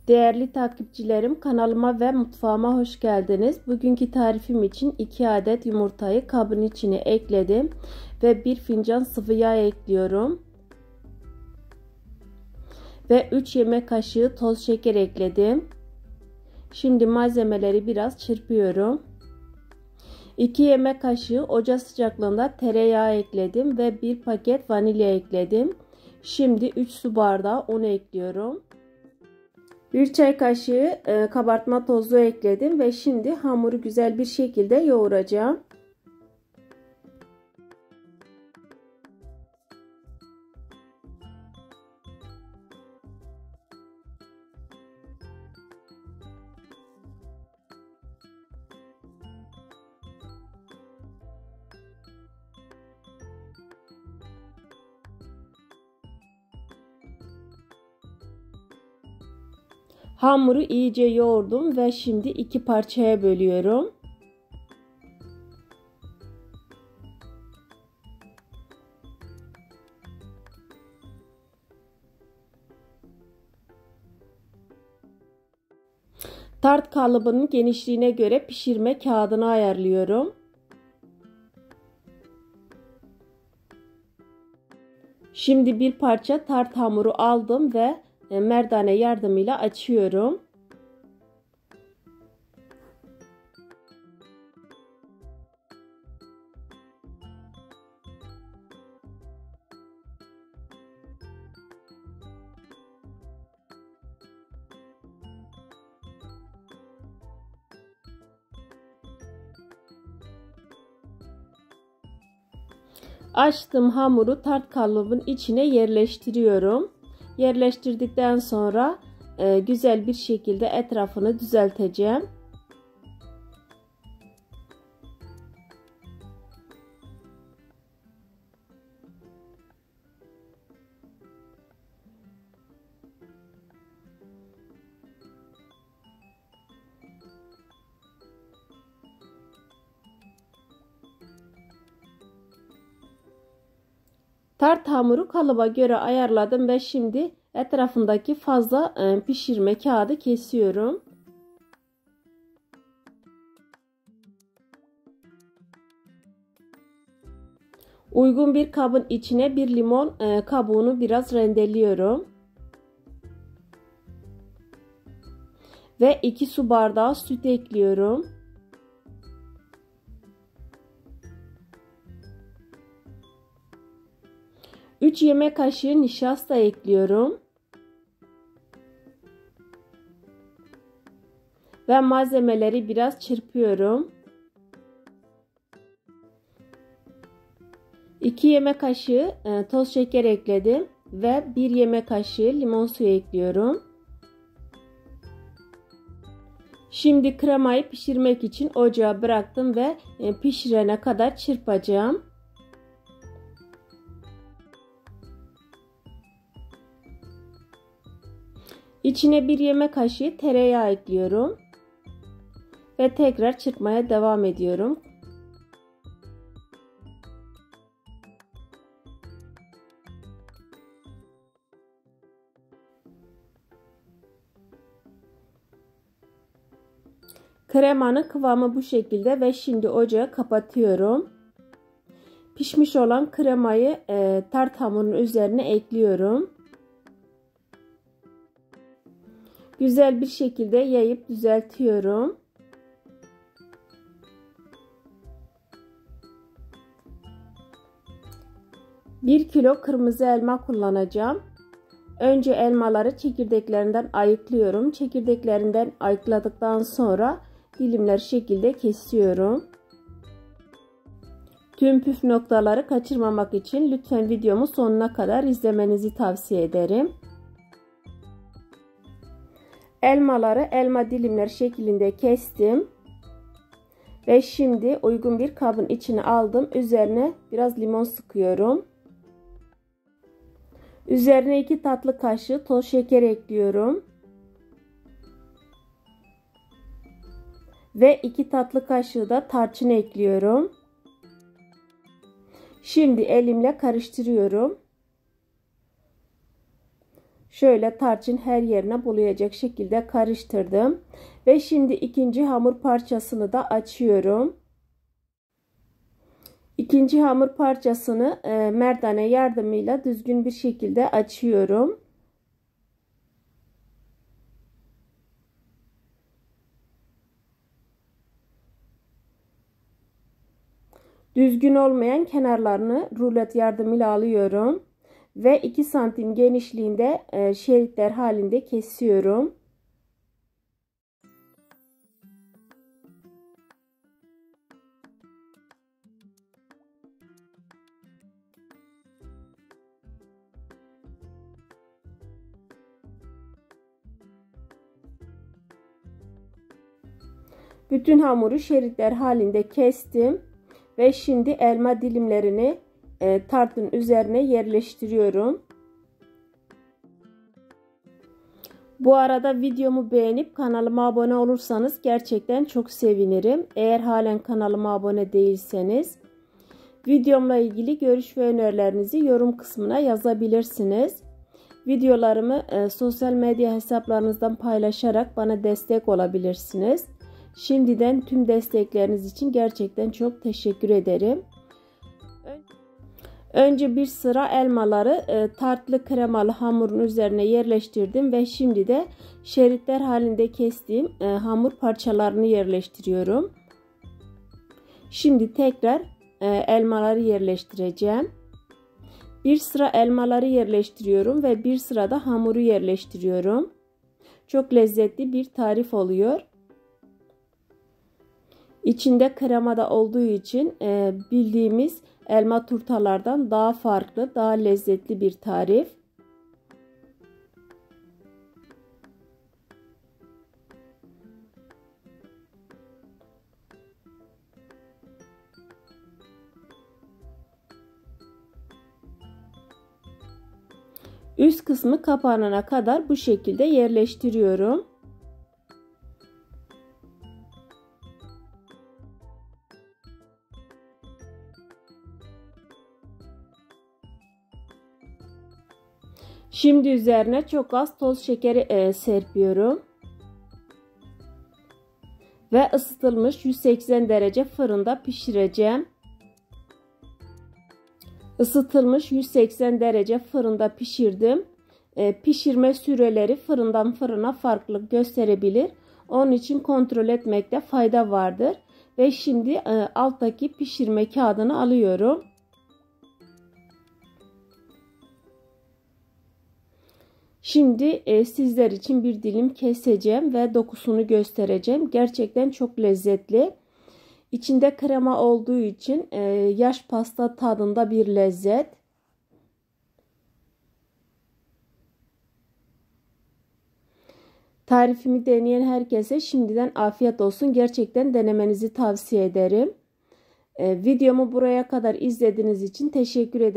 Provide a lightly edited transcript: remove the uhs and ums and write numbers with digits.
Değerli takipçilerim, kanalıma ve mutfağıma hoş geldiniz. Bugünkü tarifim için 2 adet yumurtayı kabın içine ekledim ve 1 fincan sıvı yağ ekliyorum. Ve 3 yemek kaşığı toz şeker ekledim. Şimdi malzemeleri biraz çırpıyorum. 2 yemek kaşığı ocağı sıcaklığında tereyağı ekledim ve 1 paket vanilya ekledim. Şimdi 3 su bardağı un ekliyorum. 1 çay kaşığı kabartma tozu ekledim ve şimdi hamuru güzel bir şekilde yoğuracağım. Hamuru iyice yoğurdum ve şimdi 2 parçaya bölüyorum. Tart kalıbının genişliğine göre pişirme kağıdını ayarlıyorum. Şimdi bir parça tart hamuru aldım ve merdane yardımıyla açıyorum. Açtığım hamuru tart kalıbın içine yerleştiriyorum. Yerleştirdikten sonra güzel bir şekilde etrafını düzelteceğim. Tart hamuru kalıba göre ayarladım ve şimdi etrafındaki fazla pişirme kağıdı kesiyorum. Uygun bir kabın içine bir limon kabuğunu biraz rendeliyorum. Ve 2 su bardağı süt ekliyorum. Üç yemek kaşığı nişasta ekliyorum. Ve malzemeleri biraz çırpıyorum. 2 yemek kaşığı toz şeker ekledim ve 1 yemek kaşığı limon suyu ekliyorum. Şimdi kremayı pişirmek için ocağa bıraktım ve pişirene kadar çırpacağım. İçine 1 yemek kaşığı tereyağı ekliyorum. Ve tekrar çırpmaya devam ediyorum. Kremanın kıvamı bu şekilde ve şimdi ocağı kapatıyorum. Pişmiş olan kremayı tart hamurunun üzerine ekliyorum. Güzel bir şekilde yayıp düzeltiyorum. Bir kilo kırmızı elma kullanacağım. Önce elmaları çekirdeklerinden ayıklıyorum. Çekirdeklerinden ayıkladıktan sonra dilimler şekilde kesiyorum. Tüm püf noktaları kaçırmamak için lütfen videomu sonuna kadar izlemenizi tavsiye ederim. Elmaları elma dilimler şeklinde kestim. Ve şimdi uygun bir kabın içine aldım. Üzerine biraz limon sıkıyorum. Üzerine 2 tatlı kaşığı toz şeker ekliyorum. Ve 2 tatlı kaşığı da tarçın ekliyorum. Şimdi elimle karıştırıyorum. Şöyle tarçın her yerine bulayacak şekilde karıştırdım. Ve şimdi ikinci hamur parçasını da açıyorum. İkinci hamur parçasını merdane yardımıyla düzgün bir şekilde açıyorum. Düzgün olmayan kenarlarını rulet yardımıyla alıyorum. Ve 2 santim genişliğinde şeritler halinde kesiyorum. Bütün hamuru şeritler halinde kestim. Ve şimdi elma dilimlerini tartın üzerine yerleştiriyorum. Bu arada videomu beğenip kanalıma abone olursanız gerçekten çok sevinirim. Eğer halen kanalıma abone değilseniz videomla ilgili görüş ve önerilerinizi yorum kısmına yazabilirsiniz. Videolarımı sosyal medya hesaplarınızdan paylaşarak bana destek olabilirsiniz. Şimdiden tüm destekleriniz için gerçekten çok teşekkür ederim. Önce bir sıra elmaları tartlı kremalı hamurun üzerine yerleştirdim ve şimdi de şeritler halinde kestiğim hamur parçalarını yerleştiriyorum. Şimdi tekrar elmaları yerleştireceğim. Bir sıra elmaları yerleştiriyorum ve bir sırada hamuru yerleştiriyorum. Çok lezzetli bir tarif oluyor. İçinde krema da olduğu için bildiğimiz elma turtalardan daha farklı, daha lezzetli bir tarif. Üst kısmı kapanana kadar bu şekilde yerleştiriyorum. Şimdi üzerine çok az toz şekeri serpiyorum. Ve ısıtılmış 180 derece fırında pişireceğim. Isıtılmış 180 derece fırında pişirdim. Pişirme süreleri fırından fırına farklılık gösterebilir. Onun için kontrol etmekte fayda vardır. Ve şimdi alttaki pişirme kağıdını alıyorum. Şimdi sizler için bir dilim keseceğim ve dokusunu göstereceğim. Gerçekten çok lezzetli. İçinde krema olduğu için yaş pasta tadında bir lezzet. Tarifimi deneyen herkese şimdiden afiyet olsun. Gerçekten denemenizi tavsiye ederim. Videomu buraya kadar izlediğiniz için teşekkür ederim.